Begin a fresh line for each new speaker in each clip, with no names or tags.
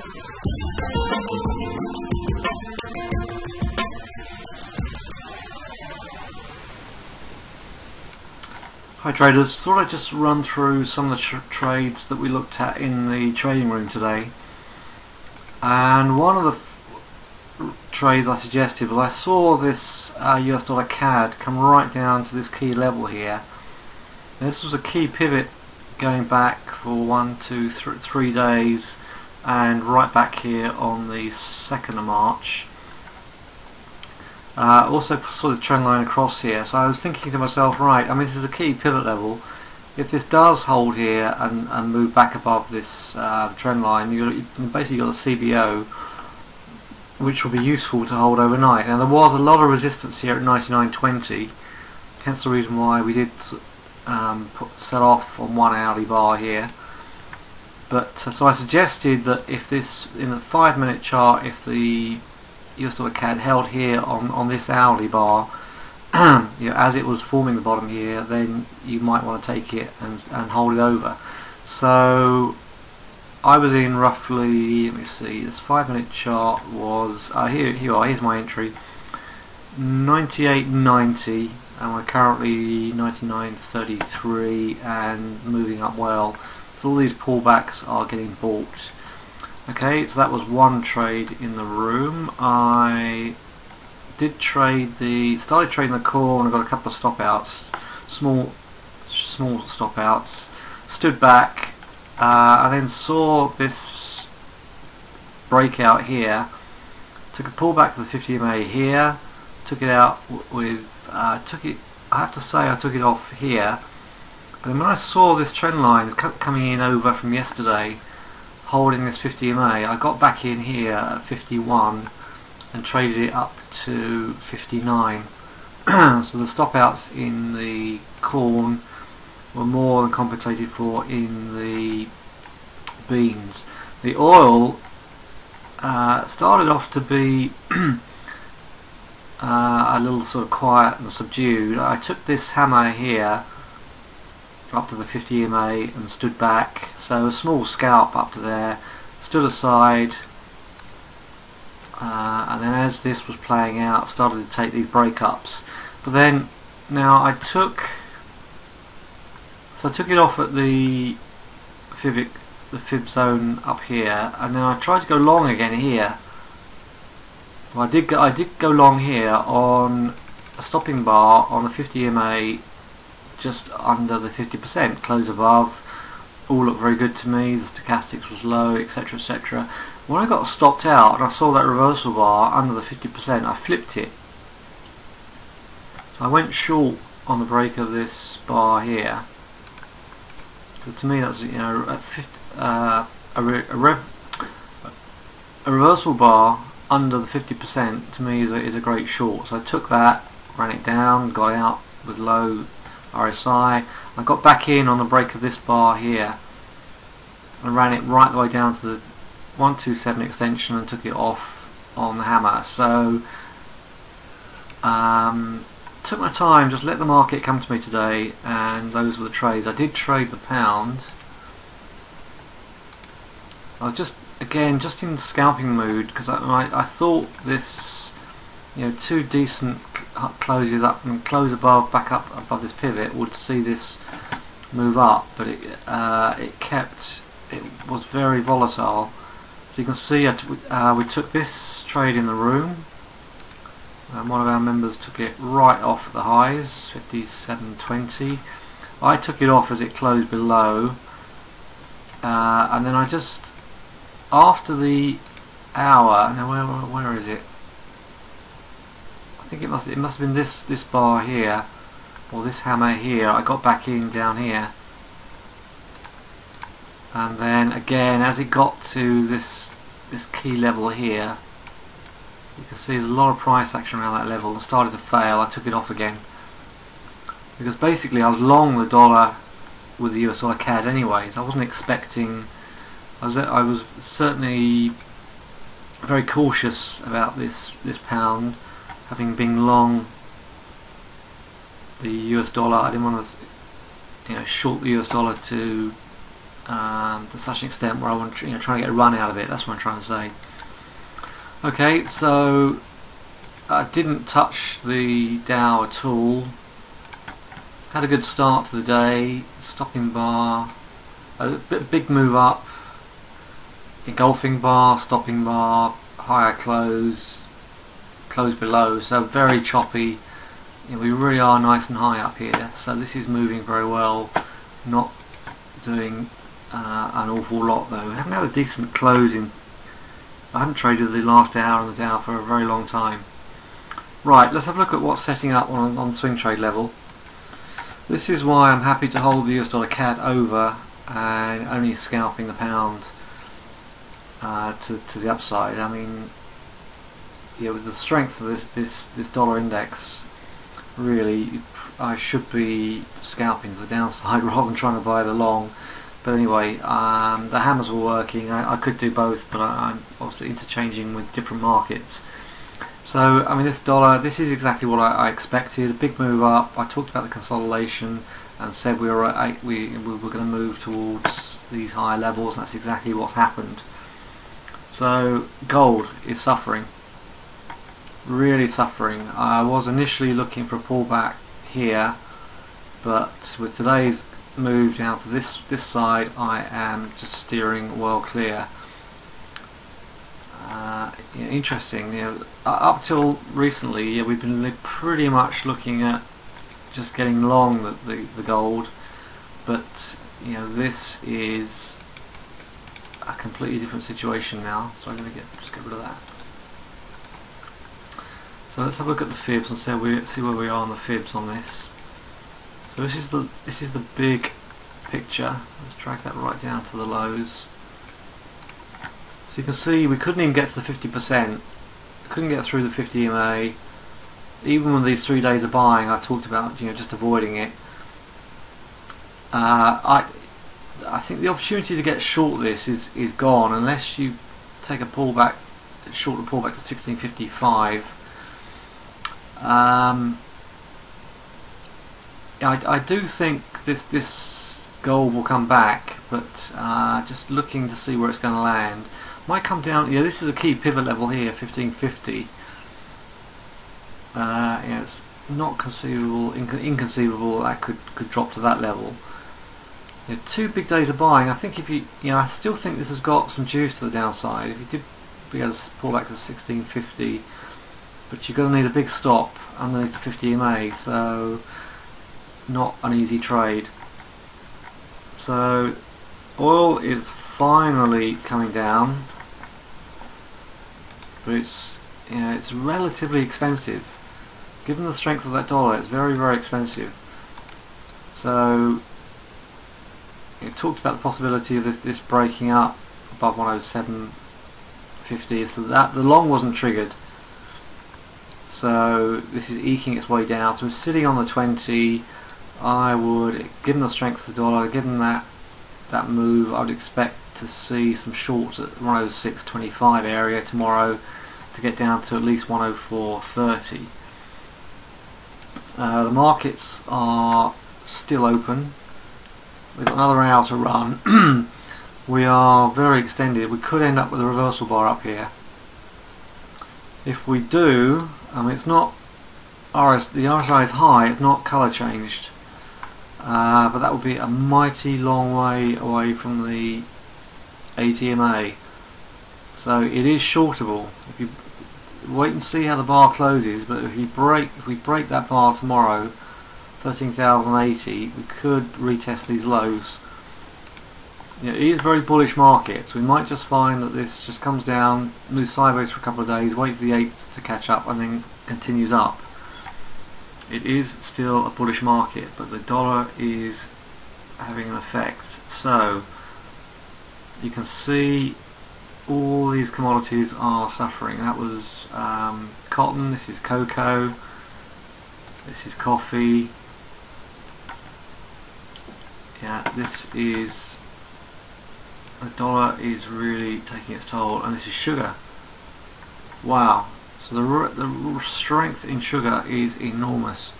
Hi traders, thought I'd just run through some of the trades that we looked at in the trading room today. And one of the trades I suggested was I saw this US dollar CAD come right down to this key level here. Now, this was a key pivot going back for 1, 2, 3 days and right back here on the 2nd of March. Also saw the trend line across here, so I was thinking to myself, right, I mean, this is a key pivot level. If this does hold here and move back above this trend line, you've basically got a CBO, which will be useful to hold overnight. Now, there was a lot of resistance here at 99.20, hence the reason why we did sell off on one hourly bar here. But so I suggested that if this, in the 5-minute chart, if the US dollar CAD held here on this hourly bar, you know, as it was forming the bottom here, then you might want to take it and hold it over. So I was in roughly, let me see, this 5-minute chart was here's my entry, 98.90, and we're currently 99.33 and moving up well. So all these pullbacks are getting bought. Okay, so that was one trade in the room. I did started trading the call, and I got a couple of stop outs, small stop outs. Stood back, I then saw this breakout here. Took a pullback to the 50 MA here. Took it out with I have to say I took it off here. But then when I saw this trend line coming in over from yesterday, holding this 50 MA, I got back in here at 51 and traded it up to 59. So the stop outs in the corn were more than compensated for in the beans. The oil started off to be a little sort of quiet and subdued. I took this hammer here up to the 50 MA and stood back, so a small scalp up to there, stood aside, and then as this was playing out, started to take these breakups. But then, now I took it off at the fib zone up here, and then I tried to go long again here. Well, I did go long here on a stopping bar on the 50 MA, just under the 50%, close above. All looked very good to me. The stochastics was low, etc, etc. When I got stopped out and I saw that reversal bar under the 50%, I flipped it. So I went short on the break of this bar here. So to me, that's, you know, a reversal bar under the 50% to me is a great short. So I took that, ran it down, got out with low RSI. I got back in on the break of this bar here and ran it right the way down to the 127 extension and took it off on the hammer. So took my time, just let the market come to me today, and those were the trades. I did trade the pound. I was just in scalping mood because I thought this, you know, two decent closes up and close above, back up above this pivot would see this move up, but it was very volatile. So you can see we took this trade in the room, and one of our members took it right off at the highs, 57.20. I took it off as it closed below, and then I just, after the hour, now where is it? I think it must have been this bar here, or this hammer here. I got back in down here, and then again as it got to this key level here, you can see there's a lot of price action around that level and started to fail. I took it off again because basically I was long the dollar with the US dollar CAD anyways. I wasn't expecting, I was certainly very cautious about this pound, having been long the US dollar. I didn't want to, you know, short the US dollar to to such an extent where I want to, trying to get a run out of it. That's what I'm trying to say. Okay, so I didn't touch the Dow at all. Had a good start to the day. Stopping bar, a big move up. Engulfing bar, stopping bar, higher close, close below. So very choppy. We really are nice and high up here. So this is moving very well. Not doing an awful lot though. We haven't had a decent closing. I haven't traded the last hour on the Dow for a very long time. Right, let's have a look at what's setting up on swing trade level. This is why I'm happy to hold the US dollar CAD over and only scalping the pound to the upside. I mean, with the strength of this dollar index, really I should be scalping to the downside rather than trying to buy the long. But anyway, the hammers were working. I could do both, but I'm obviously interchanging with different markets. So I mean, this dollar, this is exactly what I expected. A big move up. I talked about the consolidation and said we were going to move towards these higher levels, and that's exactly what's happened. So gold is suffering, really suffering. I was initially looking for a pullback here, but with today's move down to this side, I am just steering well clear. Interesting. Up till recently, we've been pretty much looking at just getting long the gold, but this is a completely different situation now. So I'm going to just get rid of that. So let's have a look at the fibs and see where we are on the fibs on this. So this is the big picture. Let's drag that right down to the lows. So you can see we couldn't even get to the 50%. Couldn't get through the 50 EMA. Even with these 3 days of buying, I talked about just avoiding it. I think the opportunity to get short this is gone unless you take a pullback, short pullback to 1655. I do think this gold will come back, but just looking to see where it's going to land. Might come down. This is a key pivot level here, 1550. It's not conceivable, inconceivable that could drop to that level. 2 big days of buying. I think if I still think this has got some juice to the downside. If you did be able to pull back to 1650, but you're going to need a big stop underneath the 50 EMA, so not an easy trade. So oil is finally coming down, but it's relatively expensive. Given the strength of that dollar, it's very, very expensive. So it talked about the possibility of this breaking up above 107.50, so that the long wasn't triggered. So this is eking its way down. So we're sitting on the 20. I would, given the strength of the dollar, given that move, I would expect to see some shorts at 106.25 area tomorrow to get down to at least 104.30. The markets are still open. We've got another hour to run. We are very extended. We could end up with a reversal bar up here. If we do, it's not the RSI is high. It's not colour changed, but that would be a mighty long way away from the 80 EMA. So it is shortable. If you wait and see how the bar closes, but if we break that bar tomorrow, 13,080, we could retest these lows. It is a very bullish market, so we might just find that this just comes down, moves sideways for a couple of days, wait for the 8 to catch up, and then continues up. It is still a bullish market, but the dollar is having an effect. So you can see all these commodities are suffering. That was cotton, this is cocoa, this is coffee. This is, the dollar is really taking its toll, and this is sugar. Wow, so the strength in sugar is enormous.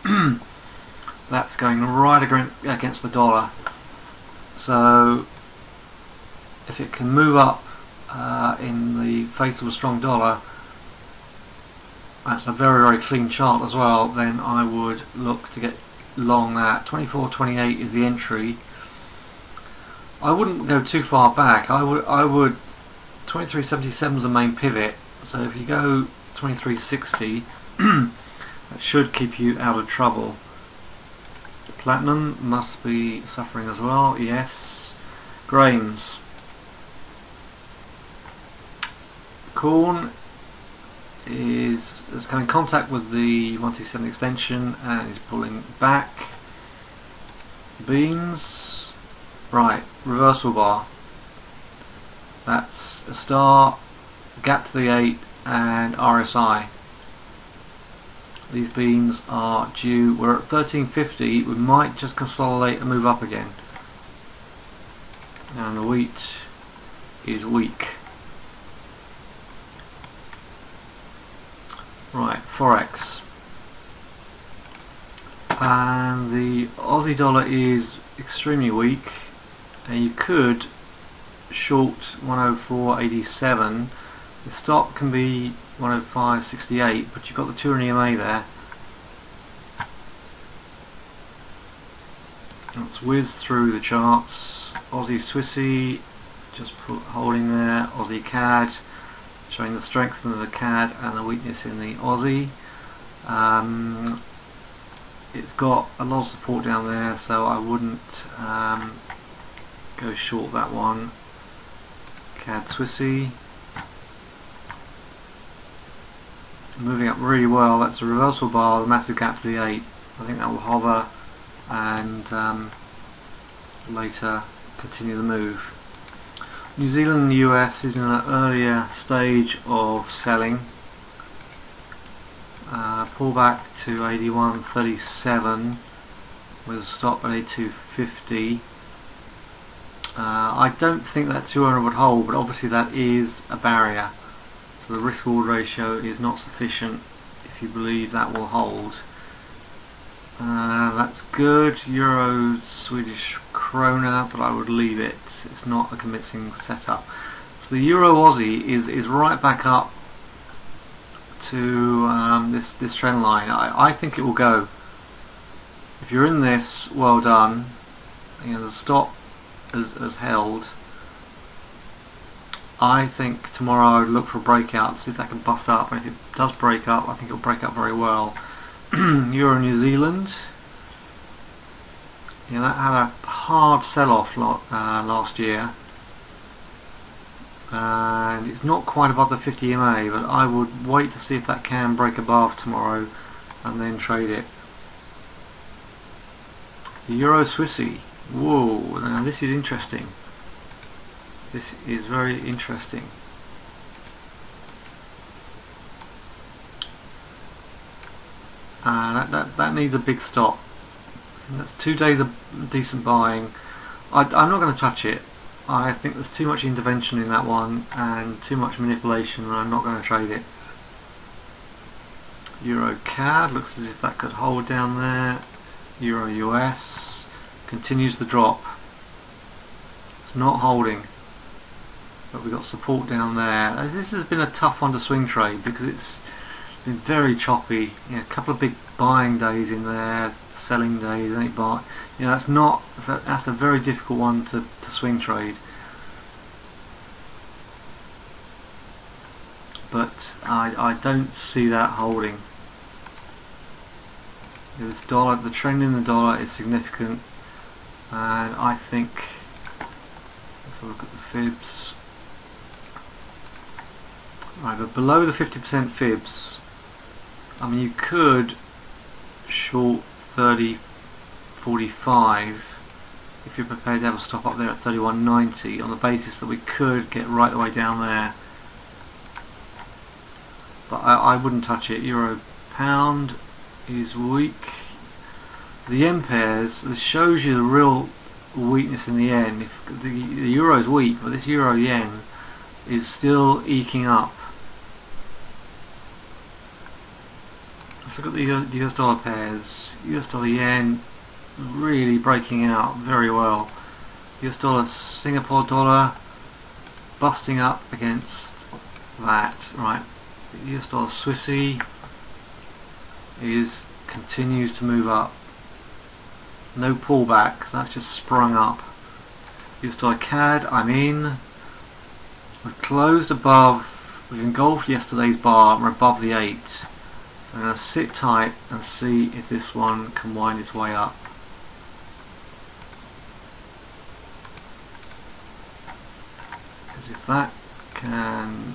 That's going right against the dollar. So if it can move up in the face of a strong dollar, that's a very, very clean chart as well, then I would look to get long that. 24.28 is the entry. I wouldn't go too far back. I would 23.77 is the main pivot, so if you go 23.60 that should keep you out of trouble. Platinum must be suffering as well, yes. Grains. Corn is coming in contact with the 127 extension and is pulling back. Beans, right, reversal bar. That's a star, gap to the 8 and RSI. These beans are due, we're at 13.50, we might just consolidate and move up again. And the wheat is weak. Right, Forex. And the Aussie dollar is extremely weak. And you could short 104.87. The stop can be 105.68, but you've got the 200 EMA there. Let's whiz through the charts. Aussie Swissy just holding there. Aussie CAD showing the strength of the CAD and the weakness in the Aussie. It's got a lot of support down there, so I wouldn't go short that one. CAD Swissy moving up really well. That's a reversal bar, the massive gap to the 8. I think that will hover and later continue the move. New Zealand and the US is in an earlier stage of selling. Pull back to 81.37 with a stop at 82.50. I don't think that 200 would hold, but obviously that is a barrier. So the risk reward ratio is not sufficient if you believe that will hold. That's good. Euro, Swedish krona, but I would leave it. It's not a convincing setup. So the Euro Aussie is right back up to this trend line. I think it will go. If you're in this, well done. You know, the stop has held. I think tomorrow I would look for a breakout, see if that can bust up, and if it does break up, I think it will break up very well. Euro New Zealand. Yeah, that had a hard sell-off last year, and it's not quite above the 50 EMA, but I would wait to see if that can break above tomorrow and then trade it. The Euro Swissy. Whoa, now this is interesting. This is very interesting. That needs a big stop. That's 2 days of decent buying. I'm not going to touch it. I think there's too much intervention in that one and too much manipulation, and I'm not going to trade it. Euro CAD looks as if that could hold down there. Euro US continues the drop. It's not holding, but we've got support down there. This has been a tough one to swing trade because it's been very choppy. You know, a couple of big buying days in there, selling days, ain't buy. You know, that's a very difficult one to swing trade. But I don't see that holding. This dollar, the trend in the dollar is significant, and I think, let's have a look at the fibs. Right, but below the 50% fibs, I mean, you could short 30.45 if you're prepared to have a stop up there at 31.90 on the basis that we could get right the way down there. But I wouldn't touch it. Euro pound is weak. The yen pairs, this shows you the real weakness in the yen. If the euro is weak, but this euro yen is still eking up. Let's look at the US dollar pairs. US dollar yen really breaking out very well. US dollar Singapore dollar busting up against that. Right, the US dollar Swissy continues to move up. No pullback, that's just sprung up. US dollar CAD, I'm in. We've closed above, we've engulfed yesterday's bar and we're above the 8. So I'm going to sit tight and see if this one can wind its way up. Because if that can...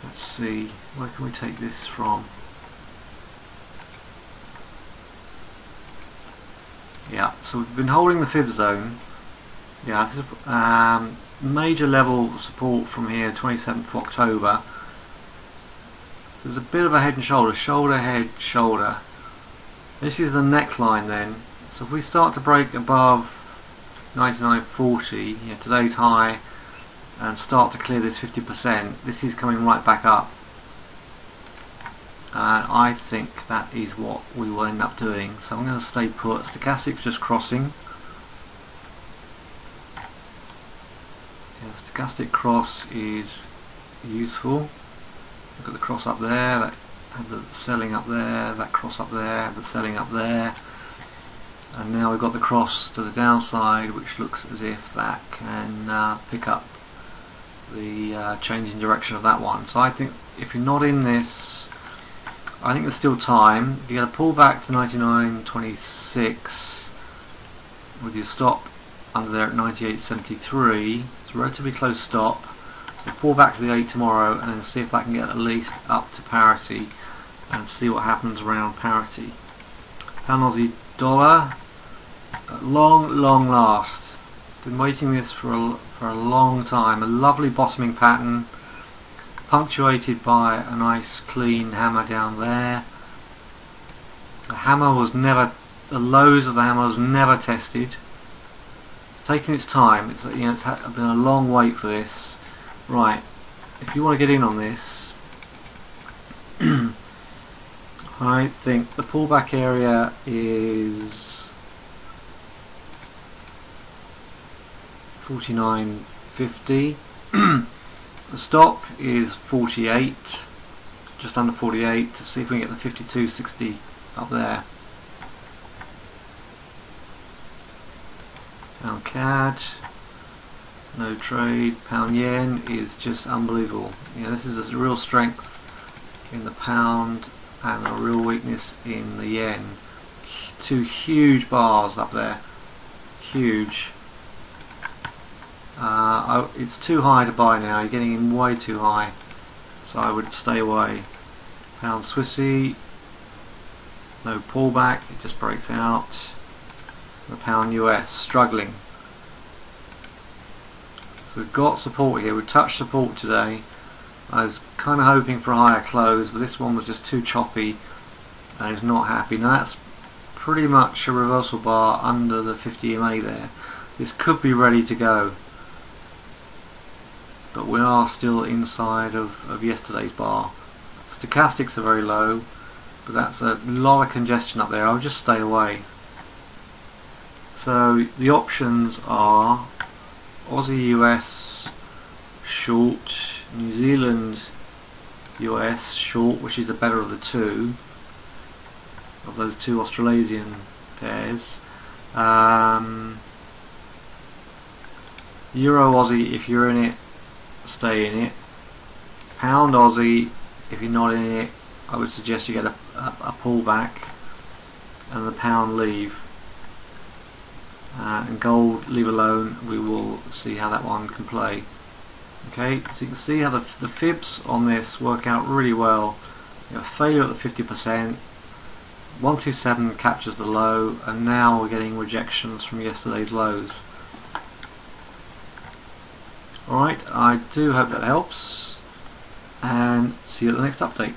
Let's see, where can we take this from? Yeah, so we've been holding the fib zone. Yeah, this is major level of support from here, 27th of October. So there's a bit of a head and shoulder, shoulder, head, shoulder. This is the neckline then. So if we start to break above 99.40, today's high, and start to clear this 50%, this is coming right back up. And I think that is what we will end up doing. So I'm going to stay put. Stochastic's just crossing. Yeah, stochastic cross is useful. Look at the cross up there, that had the selling up there, that cross up there, the selling up there. And now we've got the cross to the downside, which looks as if that can pick up the change in direction of that one. So I think if you're not in this, I think there's still time. If you get a pull back to 99.26 with your stop under there at 98.73, it's a relatively close stop. So pull back to the 8 tomorrow and then see if that can get at least up to parity and see what happens around parity. Pound Aussie dollar, at long last. Been waiting this for a long time. A lovely bottoming pattern, punctuated by a nice clean hammer down there. The hammer was never, the lows of the hammer was never tested. It's taken its time. It's been a long wait for this. Right, if you want to get in on this, I think the pullback area is 49.50. The stop is 48, just under 48, to see if we can get the 52.60 up there. Pound CAD, no trade. Pound yen is just unbelievable. This is a real strength in the pound and a real weakness in the yen. Two huge bars up there, huge. It's too high to buy now, you're getting in way too high, so I would stay away. Pound Swissy, no pullback, it just breaks out. The pound US, struggling. So we've got support here, we've touched support today. I was kind of hoping for a higher close, but this one was just too choppy and is not happy. Now that's pretty much a reversal bar under the 50 EMA there. This could be ready to go, but we are still inside of yesterday's bar. Stochastics are very low, but that's a lot of congestion up there. I'll just stay away. So the options are Aussie US short, New Zealand US short, which is the better of the two, of those two Australasian pairs. Euro Aussie, if you're in it, stay in it. Pound Aussie, if you're not in it, I would suggest you get a pullback and the pound leave. And gold, leave alone. We will see how that one can play. Okay, so you can see how the fibs on this work out really well. You have failure at the 50%, 127 captures the low, and now we're getting rejections from yesterday's lows. Alright, I do hope that helps, and see you at the next update.